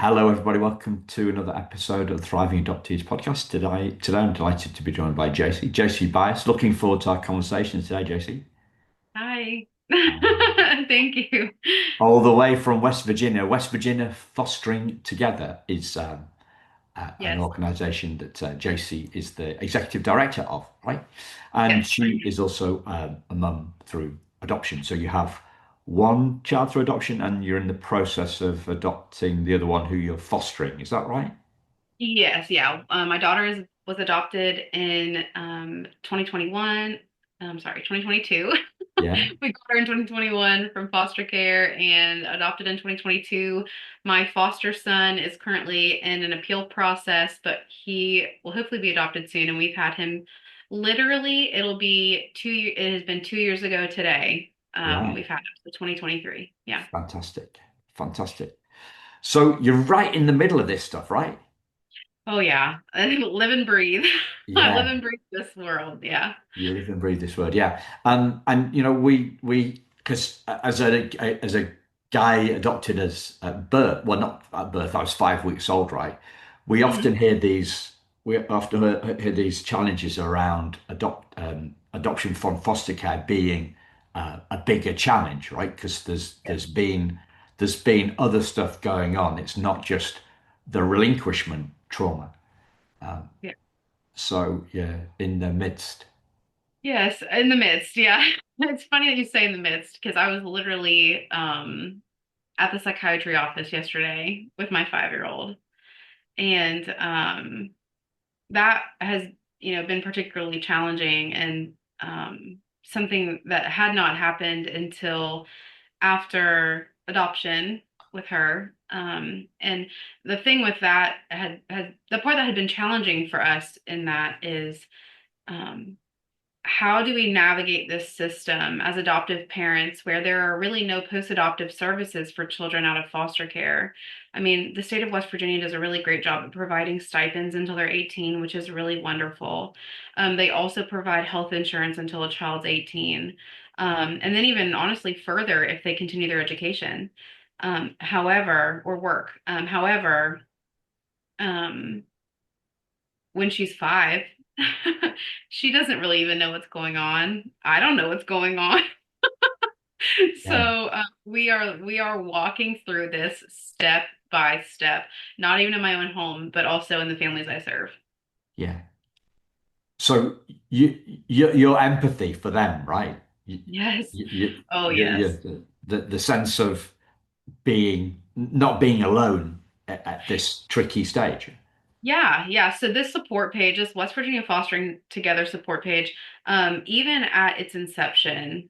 Hello, everybody. Welcome to another episode of the Thriving Adoptees podcast. Today I'm delighted to be joined by Jaycie. Jaycie Bias. Looking forward to our conversation today, Jaycie. Hi. Um, Thank you. all the way from West Virginia. West Virginia Fostering Together is an Yes. organization that Jaycie is the executive director of, right? And Yes. she is also a mum through adoption. So you have one child through adoption and you're in the process of adopting the other one who you're fostering. Is that right? Yes. Yeah. My daughter was adopted in 2021. I'm sorry, 2022. Yeah. We got her in 2021 from foster care and adopted in 2022. My foster son is currently in an appeal process, but he will hopefully be adopted soon. And we've had him literally, it has been 2 years ago today. Right. We've had him, so 2023. Yeah. Fantastic. Fantastic. So you're right in the middle of this stuff, right? Oh yeah, I live and breathe. I live Yeah, and breathe this world. Yeah. you live and breathe this word. Yeah. And we because as a guy adopted as at birth, well, not at birth, I was 5 weeks old, right? We often Mhm. hear hear these challenges around adoption from foster care being a bigger challenge, right? Because there's been other stuff going on. It's not just the relinquishment trauma. Um, Yeah. so yeah, in the midst. Yes, in the midst. Yeah. It's funny that you say in the midst because I was literally at the psychiatry office yesterday with my 5-year-old, and that has been particularly challenging and something that had not happened until after adoption with her. And the thing with that had the part that had been challenging for us in that is um, how do we navigate this system as adoptive parents where there are really no post-adoptive services for children out of foster care? I mean, the state of West Virginia does a really great job of providing stipends until they're 18, which is really wonderful. They also provide health insurance until a child's 18. And then even honestly further if they continue their education. Or work. However, um, when she's 5, she doesn't really even know what's going on. I don't know what's going on. So Yeah, we are walking through this step by step, not even in my own home, but also in the families I serve. yeah. So your empathy for them, right? Yes. You, you, Oh, yes. the sense of being not being alone at this tricky stage. Yeah, yeah. So this support page, this West Virginia Fostering Together support page, even at its inception,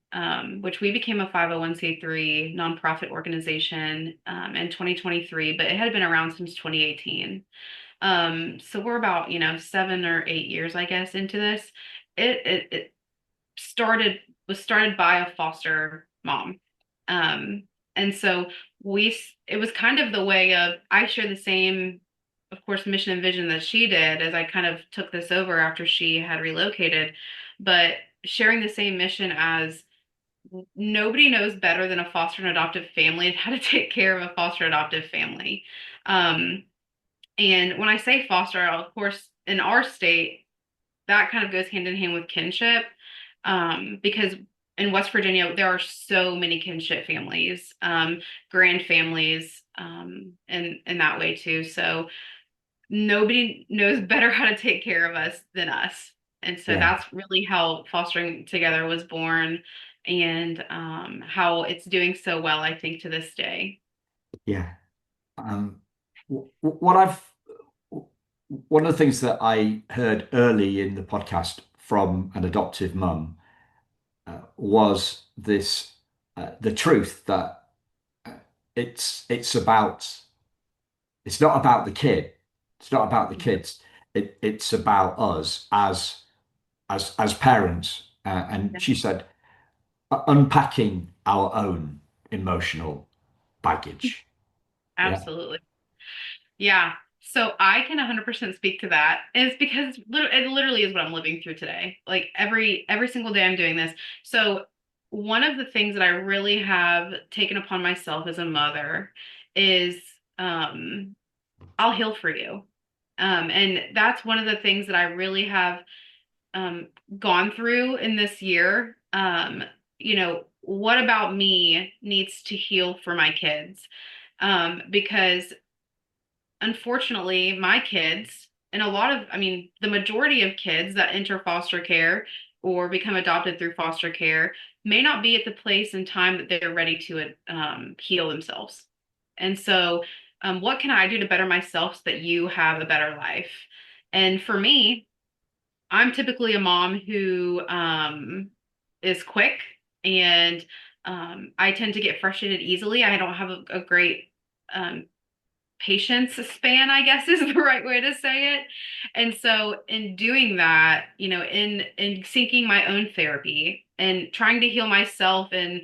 which we became a 501(c)(3) nonprofit organization in 2023, but it had been around since 2018. So we're about, 7 or 8 years, I guess, into this. It started was started by a foster mom. Um, and so it was kind of the way of I share the same, of course, mission and vision that she did as I kind of took this over after she had relocated, but sharing the same mission as nobody knows better than a foster and adoptive family how to take care of a foster adoptive family. Um, and when I say foster, of course, in our state, that kind of goes hand in hand with kinship, because in West Virginia there are so many kinship families, grand families, in that way too. So nobody knows better how to take care of us than us, and so Yeah, that's really how Fostering Together was born, and how it's doing so well, I think, to this day. yeah. What I've one of the things that I heard early in the podcast from an adoptive mum was this the truth that uh, it's not about the kid. It's not about the kids. It's about us as parents. And Yeah, she said, unpacking our own emotional baggage. Yeah, absolutely. Yeah. So I can 100% speak to that. And it's because it literally is what I'm living through today. Like every single day I'm doing this. So one of the things that I really have taken upon myself as a mother is I'll heal for you. And that's one of the things that I really have um, gone through in this year. What about me needs to heal for my kids? Because unfortunately, my kids, and the majority of kids that enter foster care or become adopted through foster care may not be at the place and time that they're ready to heal themselves. And so, what can I do to better myself so that you have a better life? And for me, I'm typically a mom who is quick and I tend to get frustrated easily. I don't have a great um, patience span, I guess is the right way to say it. And so in doing that, in seeking my own therapy and trying to heal myself and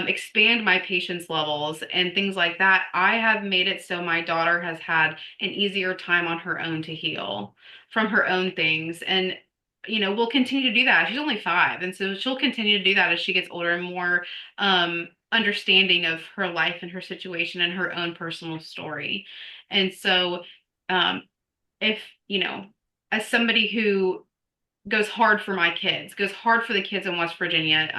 expand my patience levels and things like that, I have made it so my daughter has had an easier time on her own to heal from her own things. And we'll continue to do that. She's only 5, and so she'll continue to do that as she gets older and more understanding of her life and her situation and her own personal story. And so, um, if, as somebody who goes hard for my kids, goes hard for the kids in West Virginia,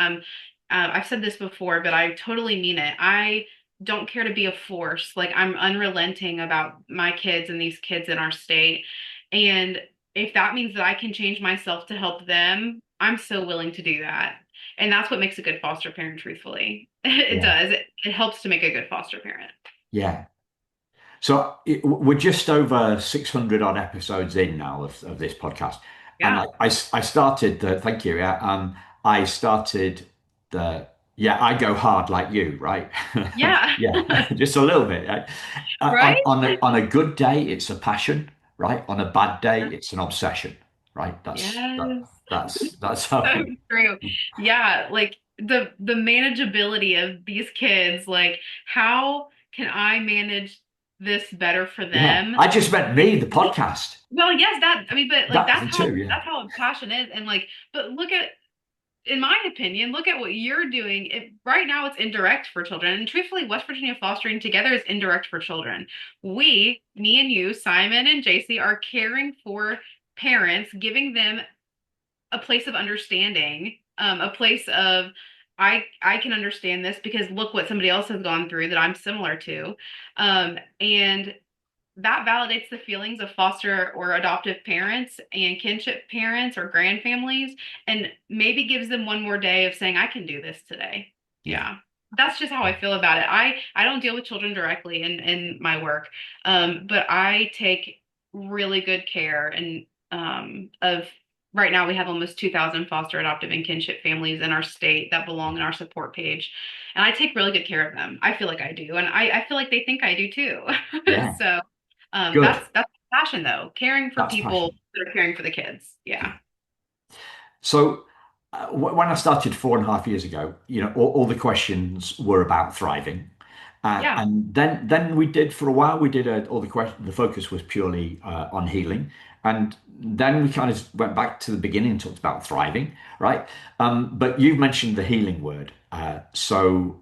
I've said this before, but I totally mean it. I don't care to be a force. Like, I'm unrelenting about my kids and these kids in our state. And if that means that I can change myself to help them, I'm so willing to do that. And that's what makes a good foster parent, truthfully. It Yeah. does. It helps to make a good foster parent. Yeah. So we're just over 600 odd episodes in now of this podcast. And Yeah. I started thank you. Yeah. I started yeah, I go hard like you, right? Yeah. Yeah, just a little bit. Right? Right? On a good day, it's a passion, right? On a bad day, it's an obsession, right? Yes. That's how. So true. Yeah, like the manageability of these kids, like how can I manage this better for Yeah, them? I just meant me, the podcast. Well, yes, but like That too. Yeah, that's how passion is. And like, but look at, in my opinion, look at what you're doing. Right now, it's indirect for children. And truthfully, West Virginia Fostering Together is indirect for children. Me and you, Simon and Jaycie, are caring for parents, giving them a place of understanding, a place of I can understand this because look what somebody else has gone through that I'm similar to, and that validates the feelings of foster or adoptive parents and kinship parents or grand families, and maybe gives them one more day of saying I can do this today. yeah, Yeah. That's just how I feel about it. I don't deal with children directly in my work, but I take really good care and of right now we have almost 2,000 foster adoptive and kinship families in our state that belong in our support page, and I take really good care of them. I feel like I do, and I feel like they think I do too. yeah. So Good. that's passion though, caring for That's people passion. that are caring for the kids. Yeah. So when I started 4.5 years ago, all the questions were about thriving, Yeah. and then we did for a while. We did all the question. The focus was purely on healing, and then we kind of went back to the beginning and talked about thriving, right? But you've mentioned the healing word. So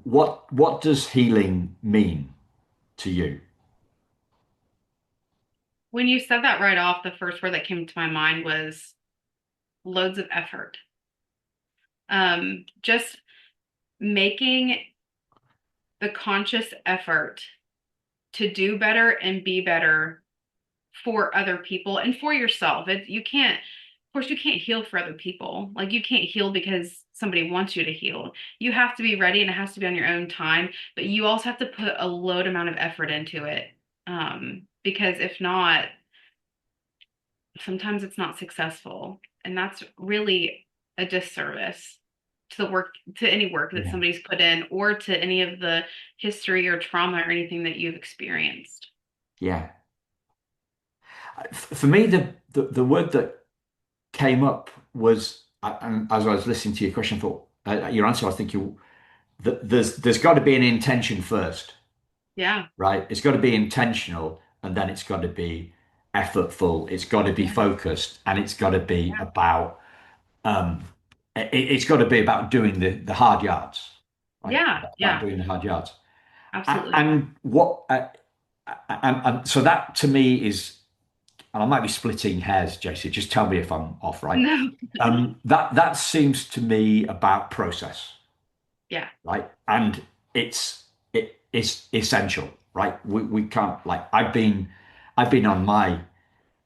what does healing mean to you? When you said that right off, the first word that came to my mind was loads of effort. Just making the conscious effort to do better and be better for other people and for yourself. You can't, of course, you can't heal for other people. Like you can't heal because somebody wants you to heal. You have to be ready and it has to be on your own time, but you also have to put a load amount of effort into it. Because if not, sometimes it's not successful. And that's really a disservice to the work, to any work that Yeah, somebody's put in, or to any of the history or trauma or anything that you've experienced. yeah. For me, the word that came up was, and as I was listening to your question, I thought your answer. I was thinking that there's got to be an intention first, Yeah. right? It's got to be intentional, and then it's got to be effortful. It's got to be Yeah. focused, and it's got to be Yeah. about um, it's got to be about doing the hard yards, right? Yeah. About Yeah. doing the hard yards. Absolutely. And what? So that to me is, and I might be splitting hairs, JC. Just tell me if I'm off, right? No. That seems to me about process, Yeah. right? And it is essential, right? We can't like I've been on my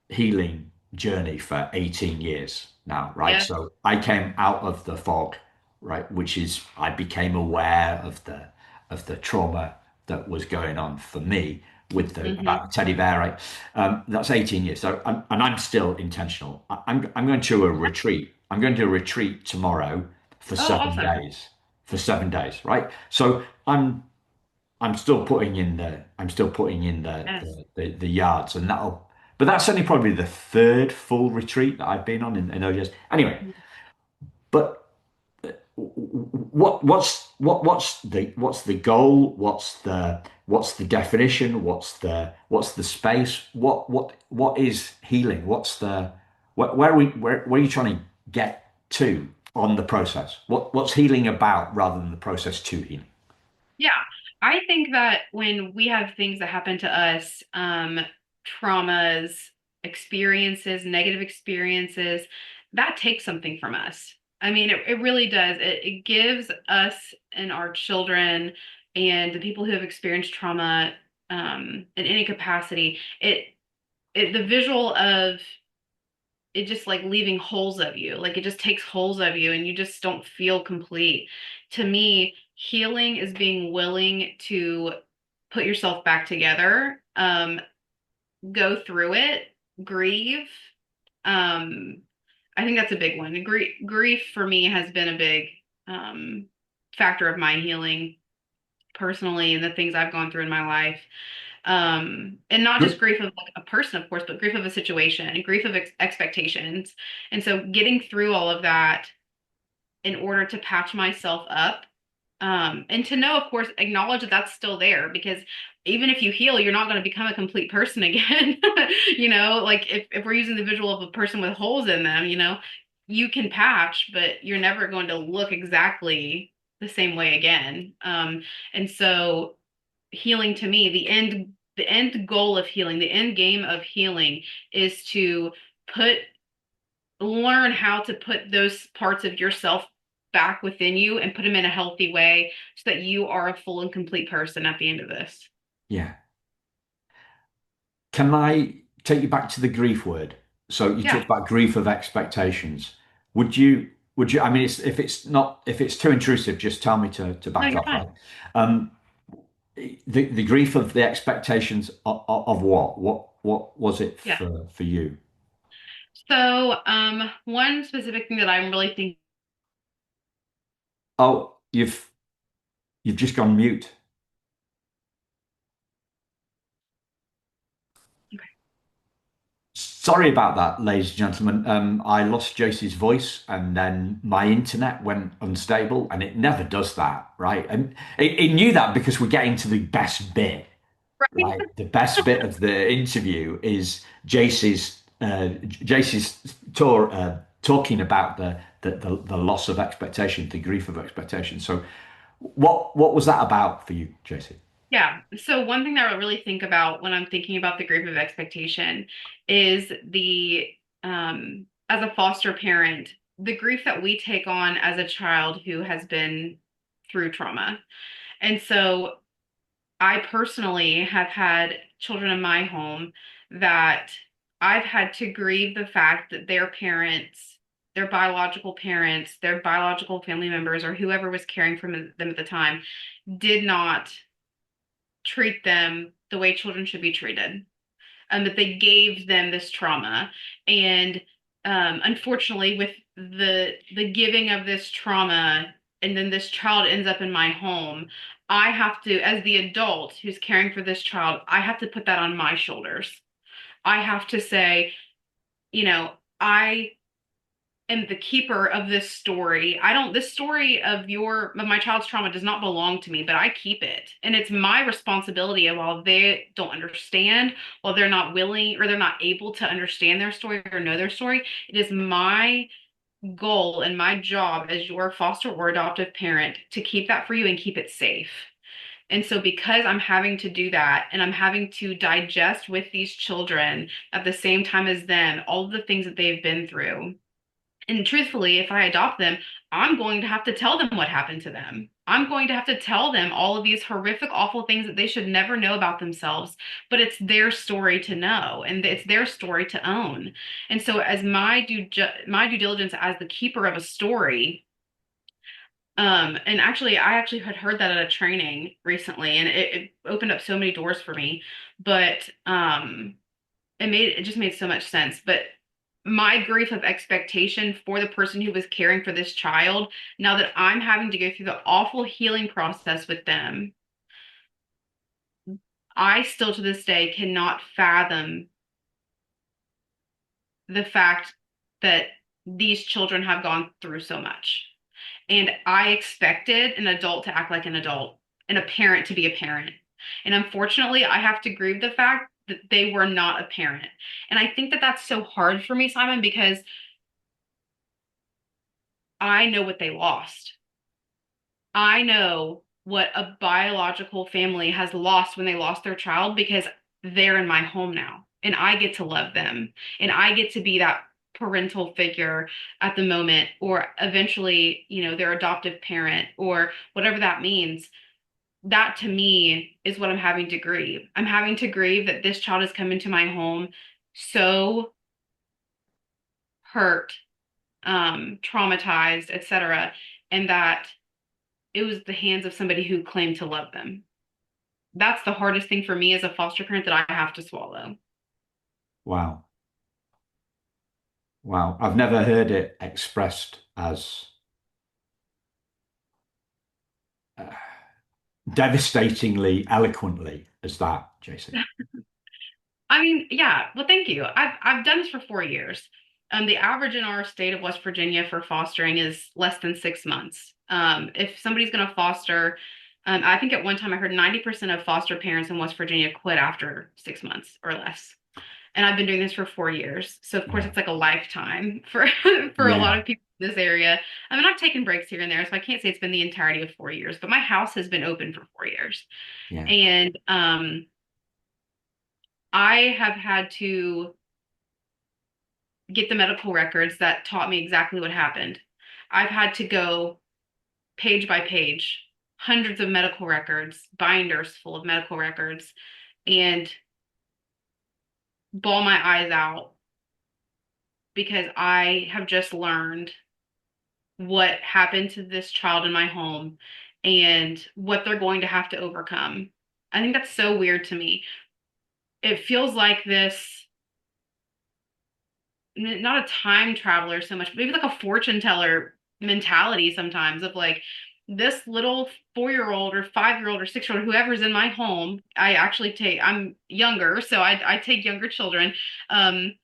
healing journey for 18 years now, right? Yes. So I came out of the fog, right, which is I became aware of the trauma that was going on for me with the Hmm. about the teddy bear, right? That's 18 years. So and I'm still intentional. I'm going to a retreat. I'm going to a retreat tomorrow for Oh, seven awesome. days. For 7 days, right? So I'm still putting in Yes. the yards, and that'll. But that's only probably the third full retreat that I've been on in those years. Anyway, but what's the goal? What's the definition? What's the space? What is healing? Where are you trying to get to on the process? What's healing about rather than the process to healing? Yeah, I think that when we have things that happen to us, traumas, experiences, negative experiences, that takes something from us. I mean, it really does. It gives us and our children and the people who have experienced trauma, in any capacity, the visual of it just like leaving holes of you. Like it just takes holes of you and you just don't feel complete. To me, healing is being willing to put yourself back together, go through it, grieve. Um, I think that's a big one. Grief for me has been a big um, factor of my healing personally and the things I've gone through in my life. And not just grief of like a person, of course, but grief of a situation and grief of expectations. And so getting through all of that in order to patch myself up, and to know, of course, acknowledge that that's still there because even if you heal, you're not going to become a complete person again. Like if we're using the visual of a person with holes in them, you can patch, but you're never going to look exactly the same way again. And so healing to me, the end goal of healing, the end game of healing is to put learn how to put those parts of yourself back within you and put them in a healthy way so that you are a full and complete person at the end of this. Yeah. Can I take you back to the grief word? So you Yeah. talked about grief of expectations. Would you, I mean, if it's too intrusive, just tell me to No, back you're off, fine. right? Um, the grief of the expectations of what? What was it Yeah. for you? So, one specific thing that I'm really thinking. Oh, you've just gone mute. Sorry about that, ladies and gentlemen. I lost Jaycee's voice and then my internet went unstable and it never does that, right? And it knew that because we're getting to the best bit, Right. right? The best bit of the interview is Jaycee's talking about the loss of expectation, the grief of expectation. So what was that about for you, Jaycee? Yeah. So one thing that I really think about when I'm thinking about the grief of expectation is as a foster parent, the grief that we take on as a child who has been through trauma. And so I personally have had children in my home that I've had to grieve the fact that their parents, their biological parents, their biological family members, or whoever was caring for them at the time, did not treat them the way children should be treated, that they gave them this trauma. And unfortunately, with the giving of this trauma, and then this child ends up in my home, I have to, as the adult who's caring for this child, I have to put that on my shoulders. I have to say, I am the keeper of this story. This story of my child's trauma does not belong to me, but I keep it. And it's my responsibility. And while they don't understand, while they're not willing or they're not able to understand their story or know their story, it is my goal and my job as your foster or adoptive parent to keep that for you and keep it safe. And so, because I'm having to do that and I'm having to digest with these children at the same time as them, all of the things that they've been through, and truthfully, if I adopt them, I'm going to have to tell them what happened to them. I'm going to have to tell them all of these horrific, awful things that they should never know about themselves, but it's their story to know and it's their story to own. And so, as my due diligence as the keeper of a story, and actually, I actually had heard that at a training recently, and it opened up so many doors for me. But it just made so much sense. But my grief of expectation for the person who was caring for this child, now that I'm having to go through the awful healing process with them, I still to this day cannot fathom the fact that these children have gone through so much. And I expected an adult to act like an adult and a parent to be a parent. And unfortunately, I have to grieve the fact that they were not a parent. And I think that that's so hard for me, Simon, because I know what they lost. I know what a biological family has lost when they lost their child because they're in my home now and I get to love them and I get to be that parental figure at the moment or eventually, their adoptive parent or whatever that means. That to me is what I'm having to grieve. I'm having to grieve that this child has come into my home so hurt, traumatized, etc., and that it was the hands of somebody who claimed to love them. That's the hardest thing for me as a foster parent that I have to swallow. Wow. Wow. I've never heard it expressed as uh, devastatingly eloquently as that, Jaycie. I mean, yeah, well, thank you. I've done this for 4 years. The average in our state of West Virginia for fostering is less than 6 months. If somebody's going to foster, I think at one time I heard 90% of foster parents in West Virginia quit after 6 months or less. And I've been doing this for 4 years. So of course Yeah. it's like a lifetime for for a lot Yeah. of people in this area. I mean, I've taken breaks here and there, so I can't say it's been the entirety of 4 years, but my house has been open for 4 years. Yeah. And I have had to get the medical records that taught me exactly what happened. I've had to go page by page, hundreds of medical records, binders full of medical records, and bawl my eyes out because I have just learned what happened to this child in my home and what they're going to have to overcome. I think that's so weird to me. It feels like this, not a time traveler so much, but maybe like a fortune teller mentality sometimes of like this little 4 year old or 5 year old or 6 year old, whoever's in my home. I'm younger, so I take younger children. Um,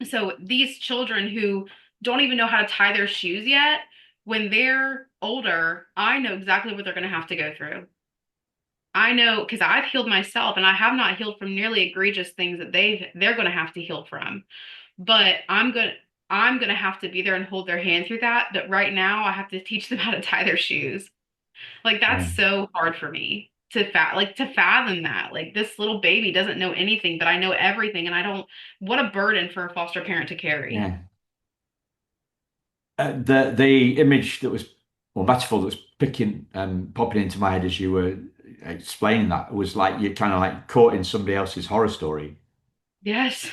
so these children who don't even know how to tie their shoes yet, when they're older, I know exactly what they're going to have to go through. I know because I've healed myself and I have not healed from nearly egregious things that they're going to have to heal from. But I'm going to have to be there and hold their hand through that. But right now I have to teach them how to tie their shoes. Like Yeah. that's so hard for me to fathom that. Like this little baby doesn't know anything, but I know everything and I don't what a burden for a foster parent to carry. Yeah. The image that was, or metaphor that was popping into my head as you were explaining that was like you're kind of like caught in somebody else's horror story. Yes.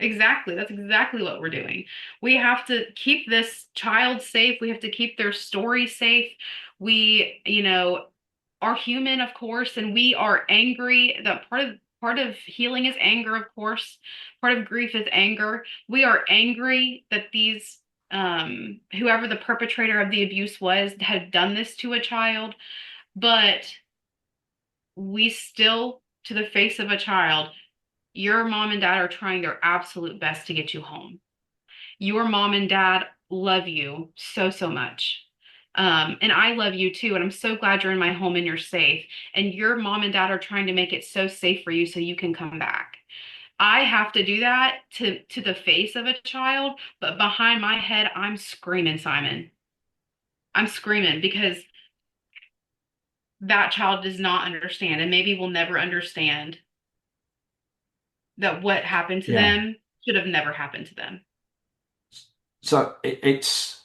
Exactly. That's exactly what we're doing. We have to keep this child safe. We have to keep their story safe. We, are human, of course, and we are angry. That part of healing is anger, of course. Part of grief is anger. We are angry that these whoever the perpetrator of the abuse was had done this to a child, but we still, to the face of a child, your mom and dad are trying their absolute best to get you home. Your mom and dad love you so, so much. And I love you too. And I'm so glad you're in my home and you're safe. And your mom and dad are trying to make it so safe for you so you can come back. I have to do that to the face of a child, but behind my head, I'm screaming, Simon. I'm screaming because that child does not understand and maybe will never understand that what happened to Yeah. them should have never happened to them. So it's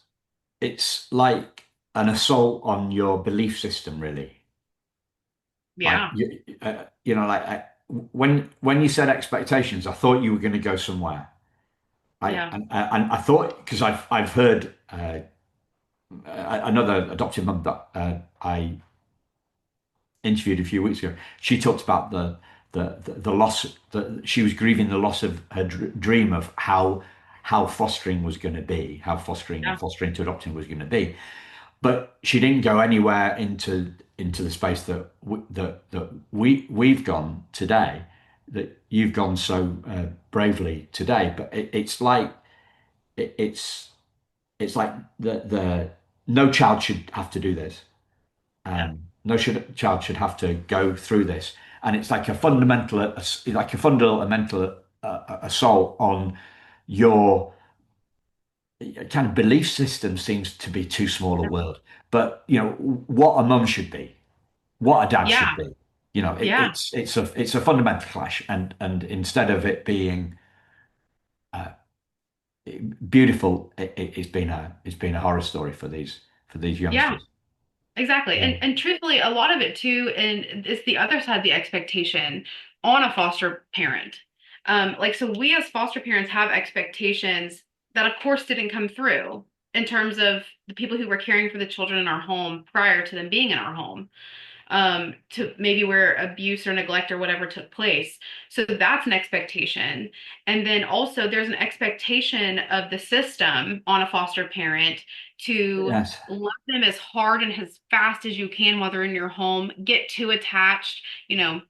like an assault on your belief system, really. Like Yeah, like when you said expectations, I thought you were going to go somewhere. I yeah, and I thought because I've heard another adoptive mum that I interviewed a few weeks ago. She talked about the loss that she was grieving the loss of her dream of how fostering was going to be, how fostering and yeah, fostering to adopting was going to be. But she didn't go anywhere into the space that we've gone today, that you've gone so bravely today. But it's it's like the no child should have to do this. yeah, No child should have to go through this, and it's like a fundamental assault on your kind of belief system. Seems to be too small a word, but what a mum should be, what a dad should yeah, be. yeah, It's a fundamental clash, and instead of it being uh, beautiful, it's been a horror story for these yeah. youngsters. Exactly. Yeah. And truthfully, a lot of it too, and it's the other side, the expectation on a foster parent. Like, so we as foster parents have expectations that, of course, didn't come through in terms of the people who were caring for the children in our home prior to them being in our home, to maybe where abuse or neglect or whatever took place. So that's an expectation. And then also there's an expectation of the system on a foster parent to Yes. love them as hard and as fast as you can while they're in your home, get too attached, you know,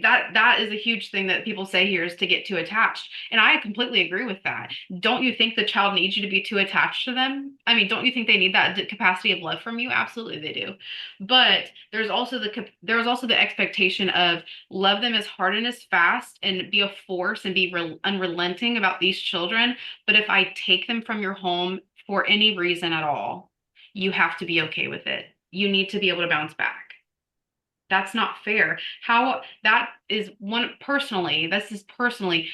that is a huge thing that people say here is to get too attached. And I completely agree with that. Don't you think the child needs you to be too attached to them? I mean, don't you think they need that capacity of love from you? Absolutely they do. But there's also the expectation of love them as hard and as fast and be a force and be unrelenting about these children. But if I take them from your home for any reason at all, you have to be okay with it. You need to be able to bounce back. That's not fair. How that is one personally, this is personally,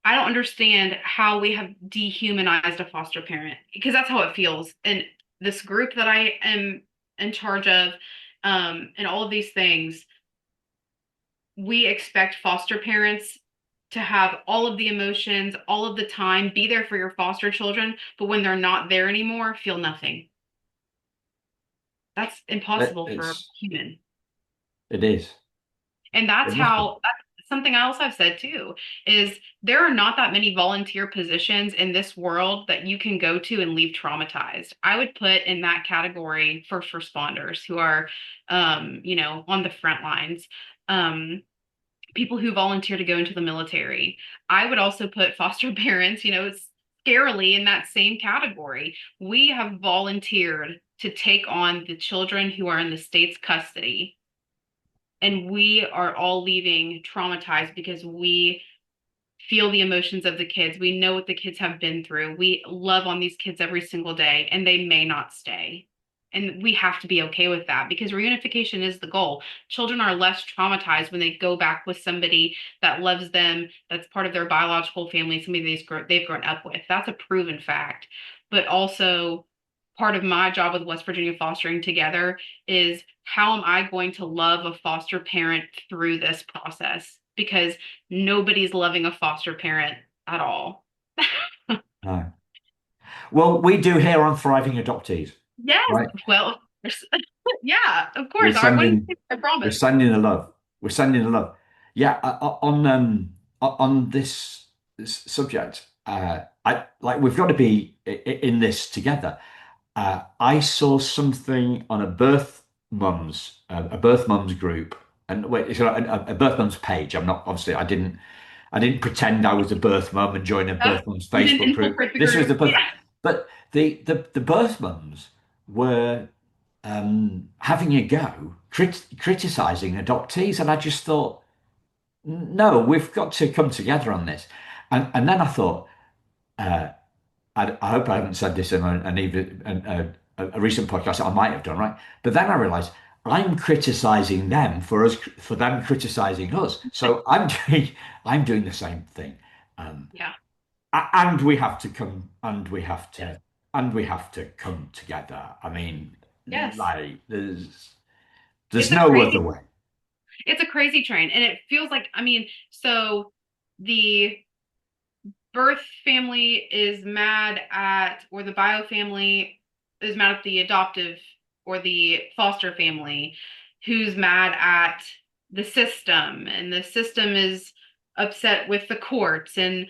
I don't understand how we have dehumanized a foster parent because that's how it feels. And this group that I am in charge of, and all of these things, we expect foster parents to have all of the emotions, all of the time, be there for your foster children, but when they're not there anymore, feel nothing. That's impossible for a It's human. it is. And It must be. that's something else I've said too, is there are not that many volunteer positions in this world that you can go to and leave traumatized. I would put in that category first responders who are, on the front lines, um, people who volunteer to go into the military. I would also put foster parents, scarily in that same category. We have volunteered to take on the children who are in the state's custody, and we are all leaving traumatized because we feel the emotions of the kids. We know what the kids have been through. We love on these kids every single day, and they may not stay. And we have to be okay with that because reunification is the goal. Children are less traumatized when they go back with somebody that loves them, that's part of their biological family, somebody they've grown up with. That's a proven fact. But also, part of my job with West Virginia Fostering Together is how am I going to love a foster parent through this process? Because nobody's loving a foster parent at all. No. Well, we do here on Thriving Adoptees, Yes. right? Well, of course. Yeah, of We're course. What do you sending think? I we're promise. sending the love. We're sending the love. Yeah, on this subject, I like we've got to be in this together. I saw something on a birth mums group, and wait, it's a birth mums page. I'm not obviously I didn't pretend I was a birth mum and join a birth mums You didn't Facebook group. infiltrate the This was group. the birth, Yeah. but the birth mums were having a go, criticizing adoptees, and I just thought, no, we've got to come together on this. And then I thought, uh, I hope I haven't said this in a recent podcast. I might have done, right? But then I realized. I'm criticizing them for them criticizing us. So I'm doing the same thing. Um, Yeah. and we have to come and Yes. we have to come together. I mean, Yes. like there's It's a no other crazy way. it's a crazy train. And it feels like, I mean, so the birth family is mad at, or the bio family is mad at the adoptive or the foster family, who's mad at the system, and the system is upset with the courts. And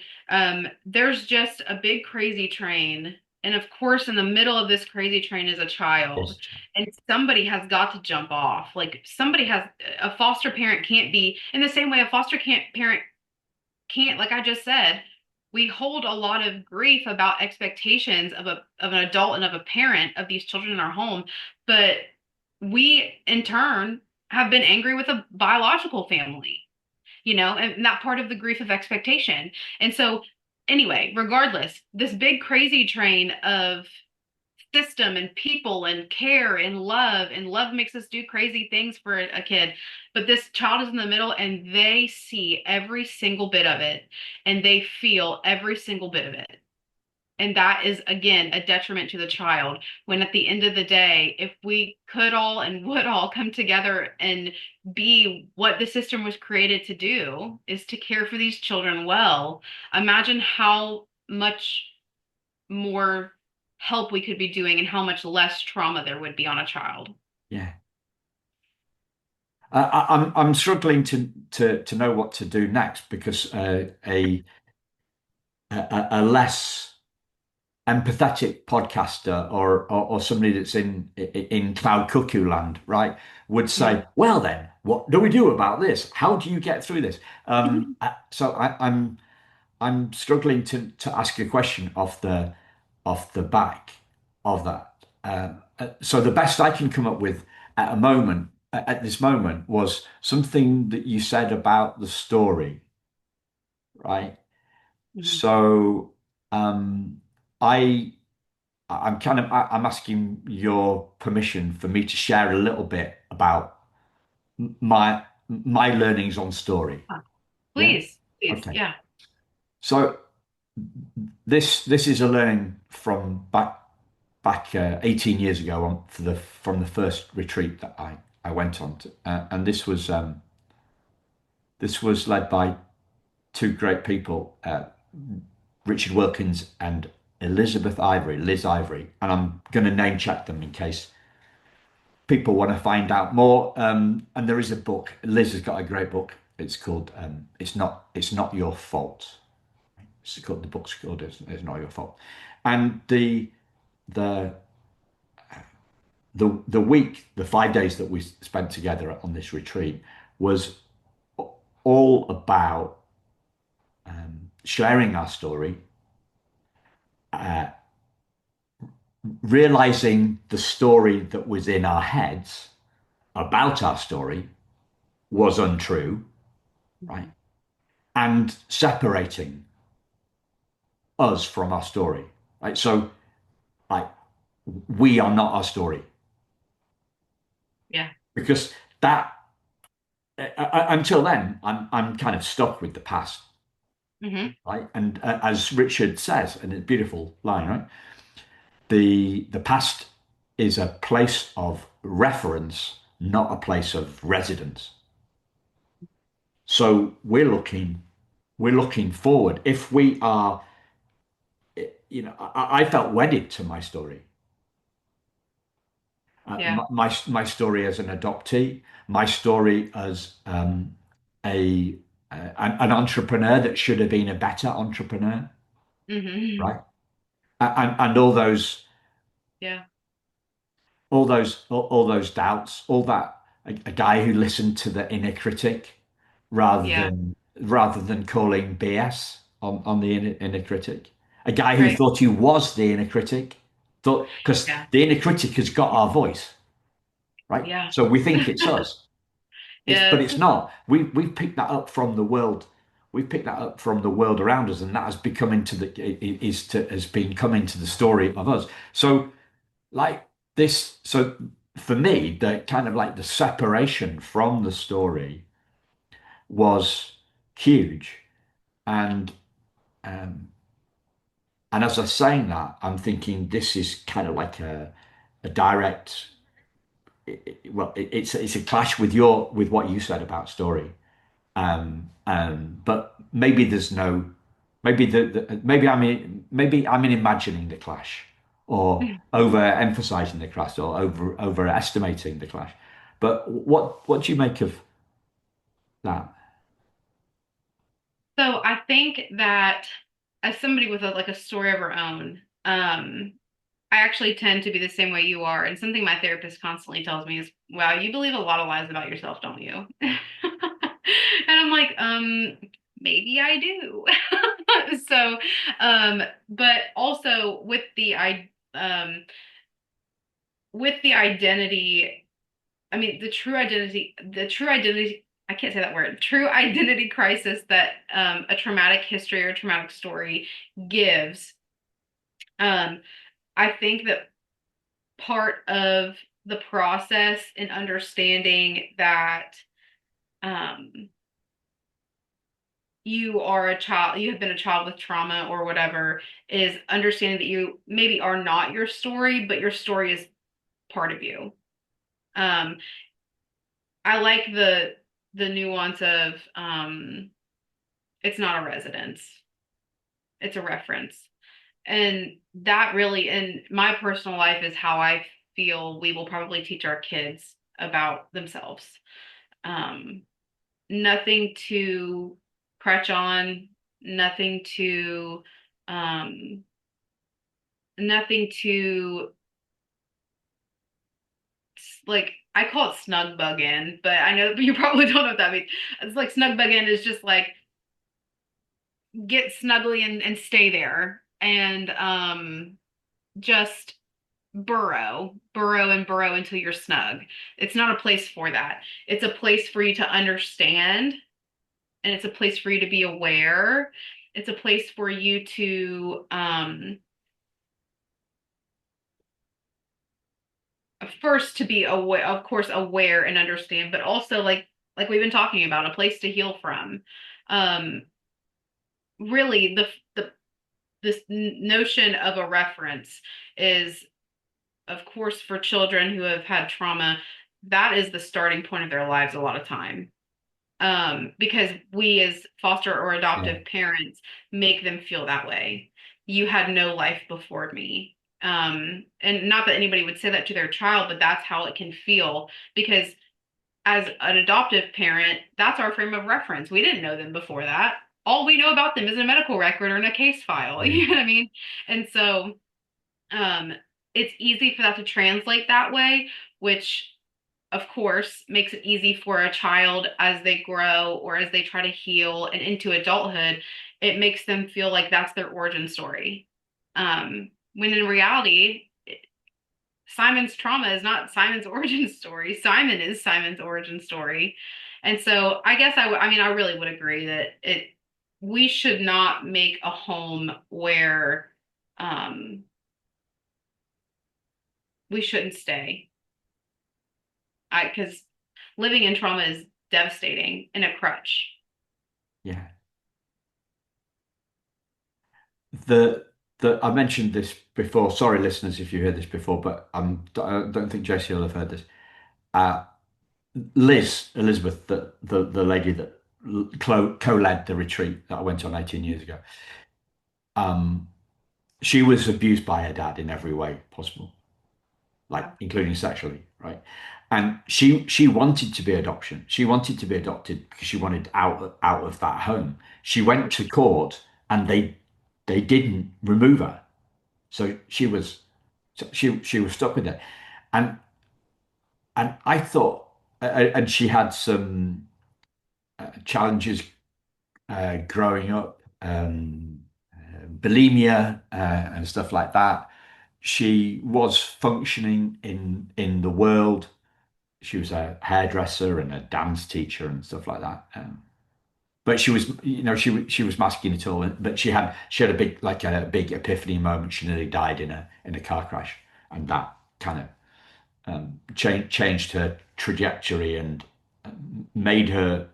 there's just a big crazy train. And of course, in the middle of this crazy train is a child. Yes. And somebody has got to jump off. Like somebody has, a foster parent can't be in the same way a foster can't parent can't, like I just said, we hold a lot of grief about expectations of an adult and of a parent of these children in our home, but we in turn have been angry with a biological family, and that part of the grief of expectation. And so anyway, regardless, this big crazy train of system and people and care and love makes us do crazy things for a kid, but this child is in the middle and they see every single bit of it and they feel every single bit of it, and that is again a detriment to the child. When at the end of the day, if we could all and would all come together and be what the system was created to do, is to care for these children well, imagine how much more help we could be doing and how much less trauma there would be on a child. Yeah. I'm struggling to know what to do next because a less empathetic podcaster or somebody that's in cloud cuckoo land, right, would say, Mhm. "Well, then, what do we do about this? How do you get through this?" So I'm struggling to ask a question off the back of that. So the best I can come up with at this moment was something that you said about the story, right? Mhm. So um, I I'm asking your permission for me to share a little bit about my learnings on story. Ah, Yeah. please, please, Okay. yeah. So this is a learning from back 18 years ago from the first retreat that I went on to, and this was led by two great people, Richard Wilkins and Elizabeth Ivory, Liz Ivory, and I'm going to name check them in case people want to find out more. And there is a book. Liz has got a great book. It's called It's Not Your Fault. It's called the book's called It's Not Your Fault. And the the week, the 5 days that we spent together on this retreat was all about sharing our story, uh, realizing the story that was in our heads about our story was untrue, right? Mhm. And separating us from our story, right? So, like, we are not our story Yeah. because that until then, I'm kind of stuck with the past, Hmm. right? And as Richard says, and it's a beautiful line, right? The past is a place of reference, not a place of residence. So we're looking forward. If we are, I felt wedded to my story. Yeah. My story as an adoptee, my story as a an entrepreneur that should have been a better entrepreneur, Hmm. right? And Yeah. all those doubts, all that a guy who listened to the inner critic Yeah. rather than calling BS on the inner critic, a guy who Right. thought he was the inner critic, thought because Yeah. the inner critic has got our voice, right? Yeah. So we think it's us. But Yes. it's not. We've picked that up from the world. We've picked that up from the world around us, and that has become into the has been come into the story of us. So like this. So for me, the kind of like the separation from the story was huge. And um, and as I was saying that, I'm thinking this is kind of like a direct, it's a clash with your with what you said about story. But maybe there's no, maybe maybe I'm imagining the clash, or overemphasizing the clash, or overestimating the clash. But what do you make of that? So I think that as somebody with like a story of her own, I actually tend to be the same way you are. And something my therapist constantly tells me is, wow, you believe a lot of lies about yourself, don't you? And I'm like, maybe I do. So, but also with the identity, I mean, the true identity, I can't say that word, true identity crisis that a traumatic history or a traumatic story gives. Um, I think that part of the process in understanding that um, you are a child, you have been a child with trauma or whatever, is understanding that you maybe are not your story, but your story is part of you. Um, I like the nuance of it's not a residence, it's a reference. And that really, in my personal life, is how I feel we will probably teach our kids about themselves. Um, Nothing to crutch on, nothing to, um, nothing to like. I call it snug bug in, but I know you probably don't know what that means. It's like snug bug in is just like get snuggly and stay there and just burrow and burrow until you're snug. It's not a place for that. It's a place for you to understand, and it's a place for you to be aware. It's a place for you to first to be aware, of course, aware and understand, but also like we've been talking about, a place to heal from. Um, Really, the this notion of a reference is, of course, for children who have had trauma, that is the starting point of their lives a lot of time. Because we as foster or Yeah. adoptive parents make them feel that way. You had no life before me. And not that anybody would say that to their child, but that's how it can feel because as an adoptive parent, that's our frame of reference. We didn't know them before that. All we know about them is a medical record or in a case file. Yeah. You know what I mean? And so um, it's easy for that to translate that way, which of course makes it easy for a child as they grow or as they try to heal and into adulthood. It makes them feel like that's their origin story. When in reality, Simon's trauma is not Simon's origin story. Simon is Simon's origin story. And so I guess I mean, I really would agree that we should not make a home where um, we shouldn't stay. Because living in trauma is devastating and a crutch. Yeah. The I mentioned this before. Sorry, listeners, if you heard this before, but I don't think Jaycie will have heard this. Uh, Elizabeth, the lady that co-led the retreat that I went on 18 years ago, um, she was abused by her dad in every way possible, like Yeah. including sexually, right? And she wanted to be adoption. She wanted to be adopted because she wanted out of that home. She went to court and they didn't remove her. So she was stuck with it. And I thought and she had some challenges growing up, bulimia and stuff like that. She was functioning in the world. She was a hairdresser and a dance teacher and stuff like that. But she was, she was masking it all. But she had a big big epiphany moment. She nearly died in a car crash, and that kind of changed her trajectory and made her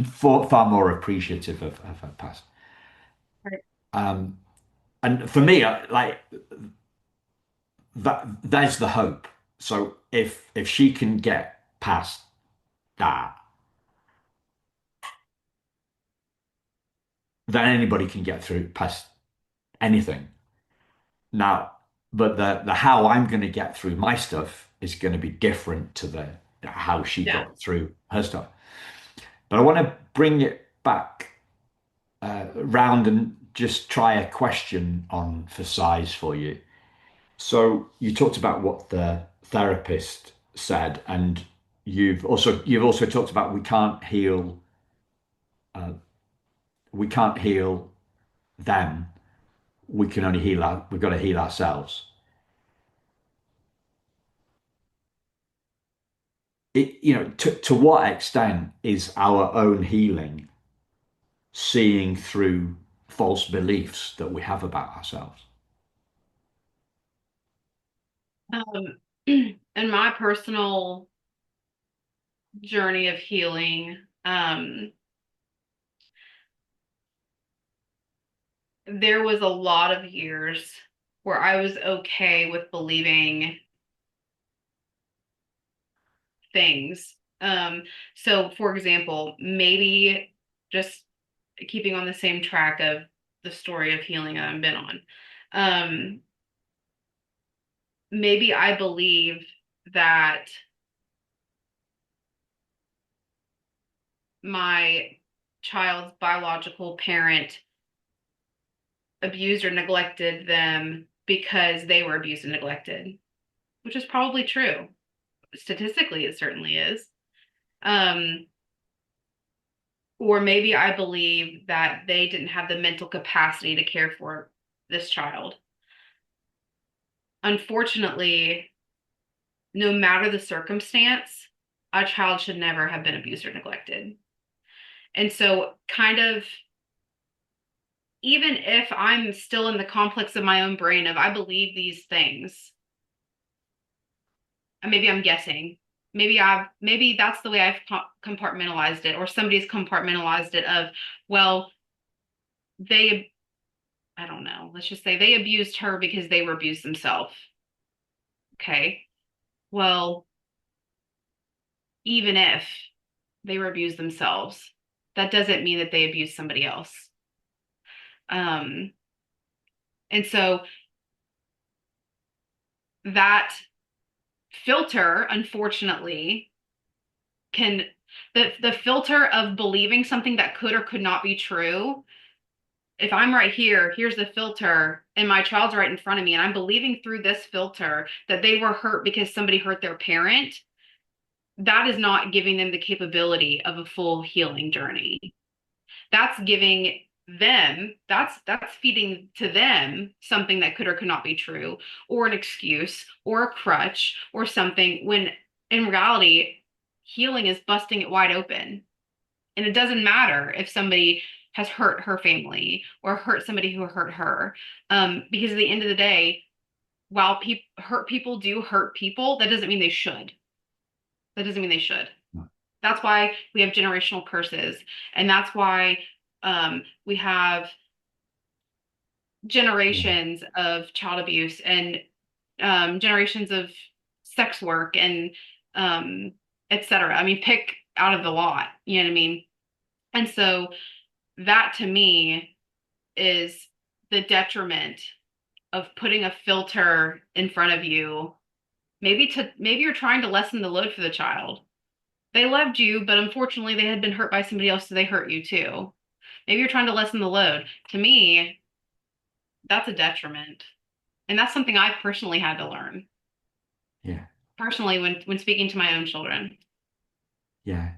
far more appreciative of her past. Right. Um, and for me, like that's the hope. So if she can get past that, then anybody can get through past anything. Now, but the how I'm going to get through my stuff is going to be different to the how she Yeah. got through her stuff. But I want to bring it back round and just try a question on for size for you. So you talked about what the therapist said, and you've also talked about uh, we can't heal them. We can only we've got to heal ourselves. To what extent is our own healing seeing through false beliefs that we have about ourselves? Um, in my personal journey of healing, there was a lot of years where I was okay with believing things. So for example, maybe just keeping on the same track of the story of healing I've been on. Um, Maybe I believe that my child's biological parent abused or neglected them because they were abused and neglected, which is probably true. Statistically, it certainly is. Um, or maybe I believe that they didn't have the mental capacity to care for this child. Unfortunately, no matter the circumstance, a child should never have been abused or neglected. And so, kind of, even if I'm still in the complex of my own brain of I believe these things, and maybe I'm guessing, maybe that's the way I've compartmentalized it, or somebody's compartmentalized it of, well, they, I don't know, let's just say they abused her because they were abused themselves. Okay. Well, even if they were abused themselves, that doesn't mean that they abused somebody else. Um, and so that filter, unfortunately, can the filter of believing something that could or could not be true. If I'm right here, here's the filter, and my child's right in front of me, and I'm believing through this filter that they were hurt because somebody hurt their parent, that is not giving them the capability of a full healing journey. That's giving them, that's feeding to them something that could or could not be true, or an excuse, or a crutch, or something, when in reality, healing is busting it wide open. And it doesn't matter if somebody has hurt her family or hurt somebody who hurt her. Because at the end of the day, while hurt people do hurt people, that doesn't mean they should. That doesn't mean they should. That's why we have generational curses. And that's why we have Yeah. generations of child abuse and generations of sex work and etc. I mean, pick out of the lot, you know what I mean? And so that to me is the detriment of putting a filter in front of you. Maybe you're trying to lessen the load for the child. They loved you, but unfortunately they had been hurt by somebody else, so they hurt you too. Maybe you're trying to lessen the load. To me, that's a detriment. And that's something I've personally had to learn. Yeah. Personally, when speaking to my own children. Yeah.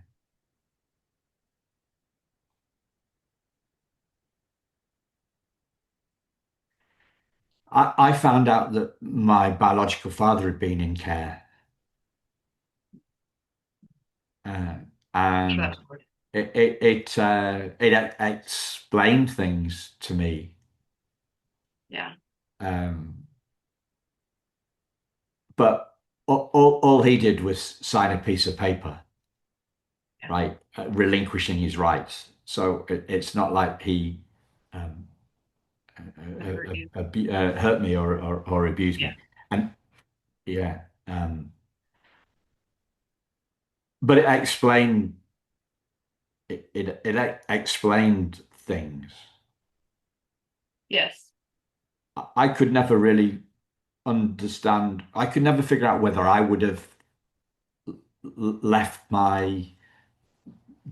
I found out that my biological father had been in care, uh, Sure, that and was hard. it explained things to me. Yeah. Um, but all he did was sign a piece of paper, Yeah. right, relinquishing his rights. So it's not like he um, Hurt you. hurt me or abused Yeah. me. And yeah, but it explained it explained things. Yes. I could never really understand. I could never figure out whether I would have left my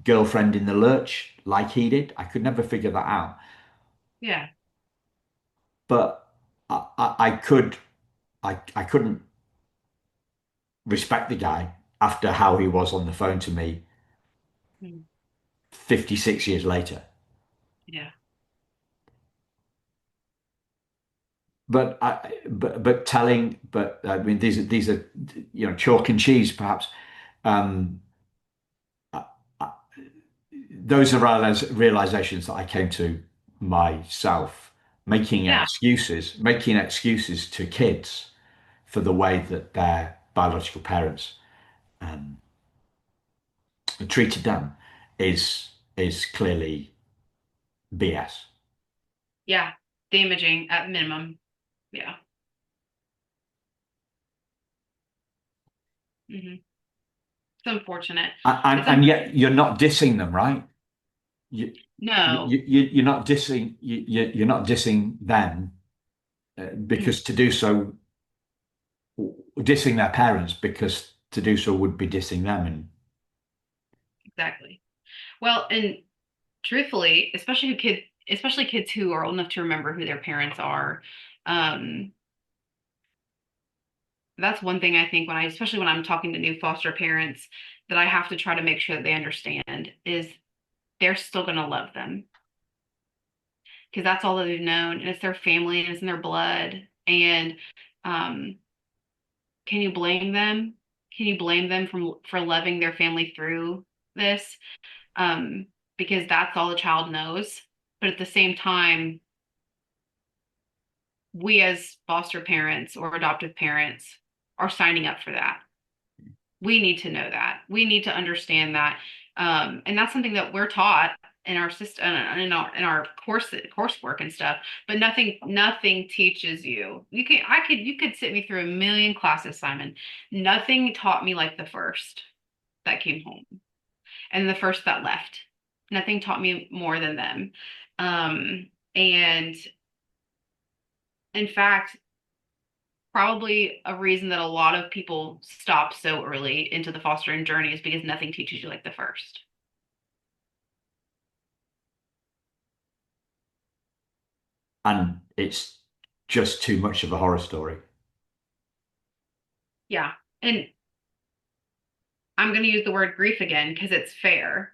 girlfriend in the lurch like he did. I could never figure that out. Yeah. But I could, I couldn't respect the guy after how he was on the phone to me Mm. 56 years later. Yeah. But I mean, these are, chalk and cheese, perhaps. Um, I, I, those are realizations that I came to myself, Yeah. making excuses to kids for the way that their biological parents um, treated them is clearly BS. Yeah. Damaging at minimum. Yeah. Hmm. It's unfortunate. And, It's and unfortunate. yet you're not dissing them, right? You, No. you're not dissing you're not dissing them Mhm. because to do so, dissing their parents because to do so would be dissing them. And Exactly. Well, and truthfully, especially kids who are old enough to remember who their parents are, um, that's one thing I think especially when I'm talking to new foster parents, that I have to try to make sure that they understand is they're still going to love them because that's all that they've known, and it's their family and it's in their blood. And um, can you blame them? Can you blame them for loving their family through this? Um, because that's all the child knows. But at the same time, we as foster parents or adoptive parents are signing up for that. We need to know that. We need to understand that. And that's something that we're taught in our system, in our coursework and stuff. But nothing teaches you. You could sit me through a million classes, Simon. Nothing taught me like the first that came home and the first that left. Nothing taught me more than them. And in fact, probably a reason that a lot of people stop so early into the fostering journey is because nothing teaches you like the first. it's just too much of a horror story. Yeah. And I'm going to use the word grief again because it's fair.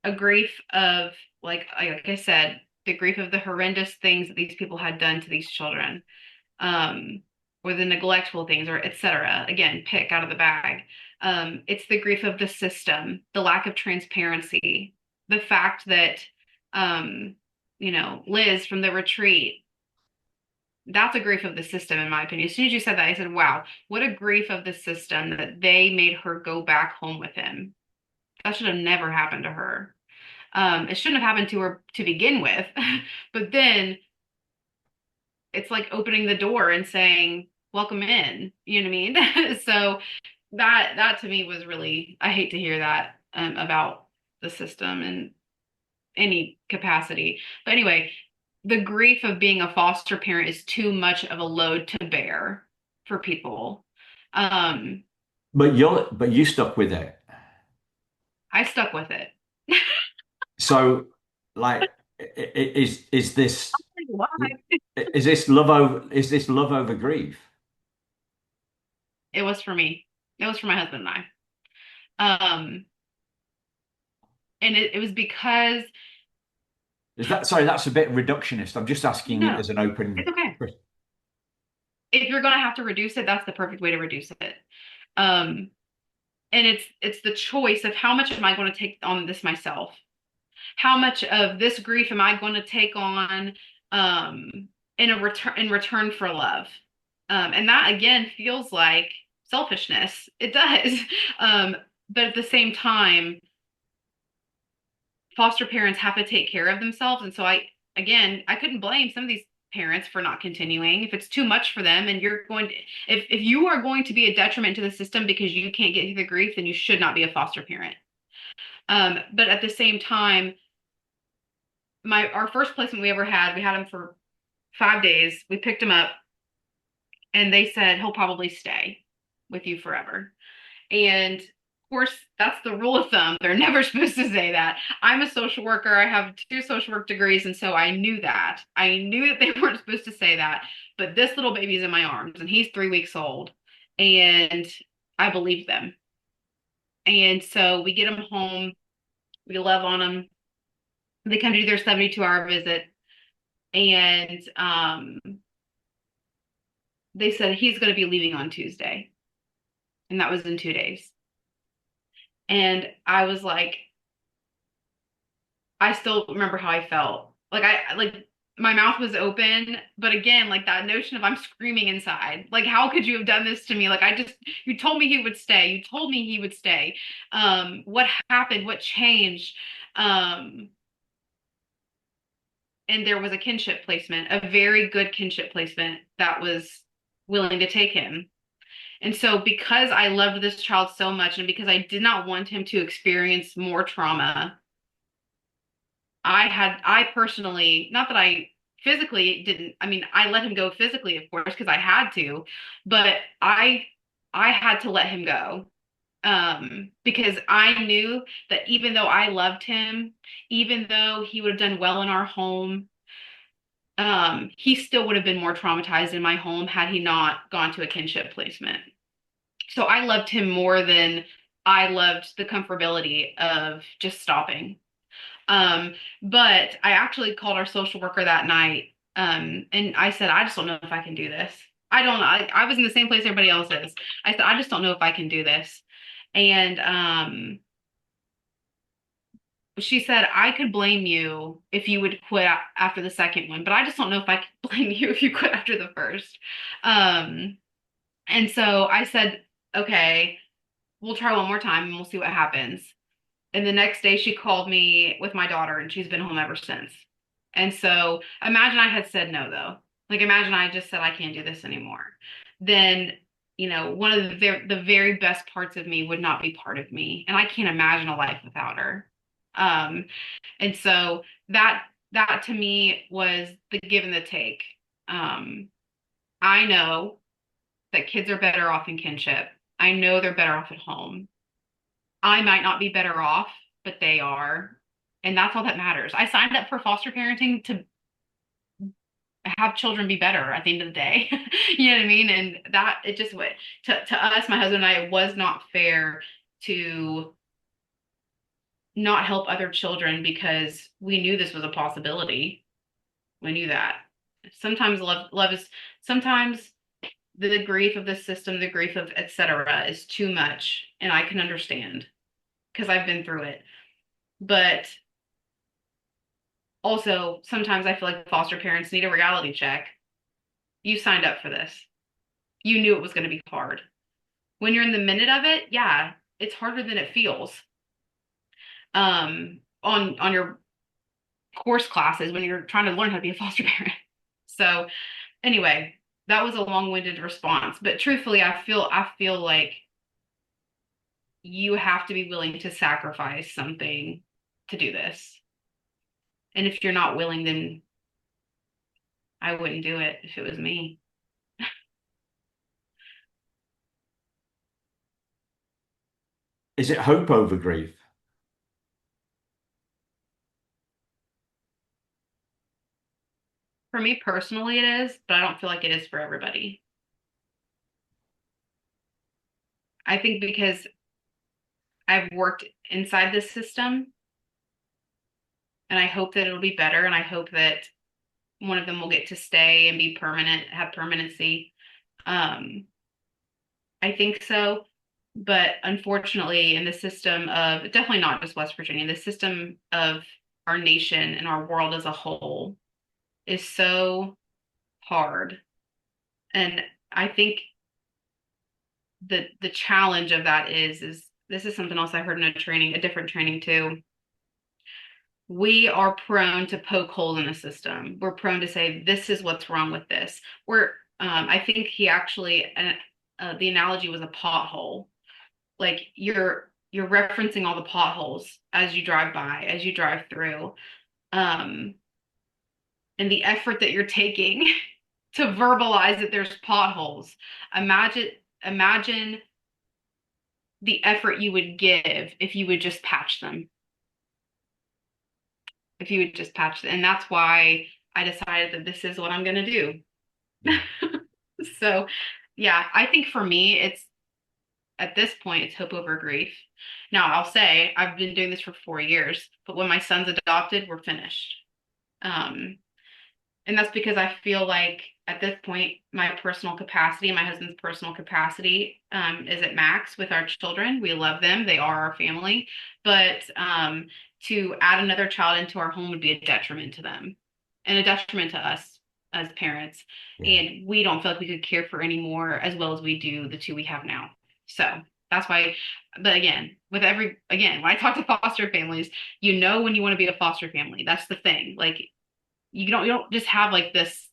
A grief of, like I said, the grief of the horrendous things that these people had done to these children, um, or the neglectful things, or etc. Again, pick out of the bag. It's the grief of the system, the lack of transparency, the fact that, um, Liz from the retreat, that's a grief of the system, in my opinion. As soon as you said that, I said, wow, what a grief of the system that they made her go back home with him. That should have never happened to her. It shouldn't have happened to her to begin with. But then it's like opening the door and saying, welcome in. You know what I mean? So that to me was really, I hate to hear that about the system in any capacity. But anyway, the grief of being a foster parent is too much of a load to bear for people. Um, But you stuck with it. I stuck with it. So, like, is this Why? is this love over grief? It was for me. It was for my husband and I. And it was because Is that sorry? That's a bit reductionist. I'm just asking it no, as an it's open. okay. If you're gonna have to reduce it, that's the perfect way to reduce it. Um, and it's the choice of how much am I going to take on this myself? How much of this grief am I going to take on um in return for love? And that again feels like selfishness. It does. Um, but at the same time, foster parents have to take care of themselves. And so again, I couldn't blame some of these parents for not continuing. If it's too much for them and you're going to, if you are going to be a detriment to the system because you can't get through the grief, then you should not be a foster parent. But at the same time, our first placement we ever had, we had him for 5 days. We picked him up and they said he'll probably stay with you forever. And of course, that's the rule of thumb. They're never supposed to say that. I'm a social worker. I have two social work degrees. And so I knew that. I knew that they weren't supposed to say that. But this little baby's in my arms and he's 3 weeks old. And I believe them. And so we get him home. We love on him. They come to do their 72-hour visit. And they said he's going to be leaving on Tuesday. And that was in 2 days. And I was like, I still remember how I felt. Like my mouth was open, but again, like that notion of I'm screaming inside. Like, how could you have done this to me? Like you told me he would stay. You told me he would stay. What happened? What changed? Um, and there was a kinship placement, a very good kinship placement that was willing to take him. And so because I loved this child so much and because I did not want him to experience more trauma, I personally, not that I physically didn't, I mean, I let him go physically, of course, because I had to, but I had to let him go. Because I knew that even though I loved him, even though he would have done well in our home, he still would have been more traumatized in my home had he not gone to a kinship placement. So I loved him more than I loved the comfortability of just stopping. Um, but I actually called our social worker that night, and I said, I just don't know if I can do this. I don't know. I was in the same place everybody else is. I said, I just don't know if I can do this. And she said, I could blame you if you would quit after the second one, but I just don't know if I could blame you if you quit after the first. Um, and so I said, okay, we'll try one more time and we'll see what happens. And the next day she called me with my daughter and she's been home ever since. And so imagine I had said no though. Like imagine I just said I can't do this anymore. Then, one of the very best parts of me would not be part of me. And I can't imagine a life without her. Um, and so that to me was the give and the take. Um, I know that kids are better off in kinship. I know they're better off at home. I might not be better off, but they are. And that's all that matters. I signed up for foster parenting to have children be better at the end of the day. You know what I mean? And that it just went to us, my husband and I, it was not fair to not help other children because we knew this was a possibility. We knew that. Sometimes love is sometimes the grief of the system, the grief of etc. is too much. And I can understand because I've been through it. But also, sometimes I feel like foster parents need a reality check. You signed up for this. You knew it was going to be hard. When you're in the minute of it, yeah, it's harder than it feels. On your course classes when you're trying to learn how to be a foster parent. So, anyway, that was a long-winded response, but truthfully, I feel like you have to be willing to sacrifice something to do this. And if you're not willing, then I wouldn't do it if it was me. Is it hope over grief? For me personally, it is, but I don't feel like it is for everybody. I think because I've worked inside this system and I hope that it'll be better and I hope that one of them will get to stay and be permanent, have permanency. Um, I think so. But unfortunately, in the system of definitely not just West Virginia, the system of our nation and our world as a whole is so hard. And I think the challenge of that is this is something else I heard in a training, a different training too. We are prone to poke holes in the system. We're prone to say, this is what's wrong with this. I think he actually, the analogy was a pothole. Like you're referencing all the potholes as you drive by, as you drive through, um, and the effort that you're taking to verbalize that there's potholes. Imagine, imagine the effort you would give if you would just patch them. If you would just patch them. And that's why I decided that this is what I'm going to do. Yeah. So, yeah, I think for me, it's at this point, it's hope over grief. Now, I'll say I've been doing this for 4 years, but when my son's adopted, we're finished. Um, and that's because I feel like at this point, my personal capacity, my husband's personal capacity, is at max with our children. We love them, they are our family. But to add another child into our home would be a detriment to them and a detriment to us as parents. Yeah. And we don't feel like we could care for any more as well as we do the two we have now. So that's why, but again, when I talk to foster families, you know when you want to be a foster family. That's the thing. Like you don't just have like this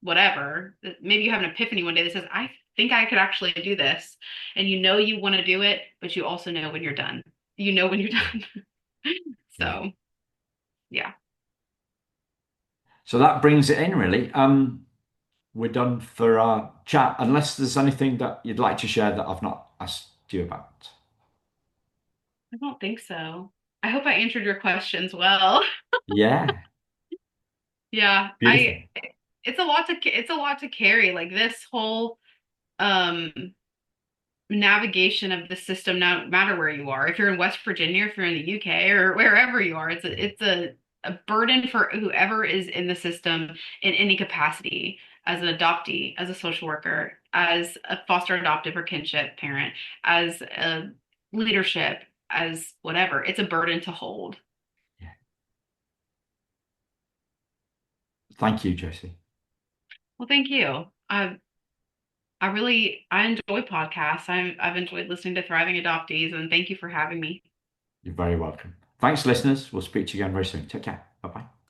whatever. Maybe you have an epiphany one day that says, I think I could actually do this. And you know you want to do it, but you also know when you're done. You know when you're Yeah. done. Yeah. So yeah. So that brings it in, really. We're done for our chat, unless there's anything that you'd like to share that I've not asked you about. I don't think so. I hope I answered your questions well. Yeah, Yeah. beautiful. It's a lot to carry. Like this whole um navigation of the system, no matter where you are. If you're in West Virginia, if you're in the UK or wherever you are, it's a burden for whoever is in the system in any capacity, as an adoptee, as a social worker, as a foster adoptive or kinship parent, as a leadership, as whatever. It's a burden to hold. Yeah. Thank you, Jaycie. Well, thank you. I enjoy podcasts. I've enjoyed listening to thriving adoptees, and thank you for having me. You're very welcome. Thanks, listeners. We'll speak to you again very soon. Take care. Bye bye.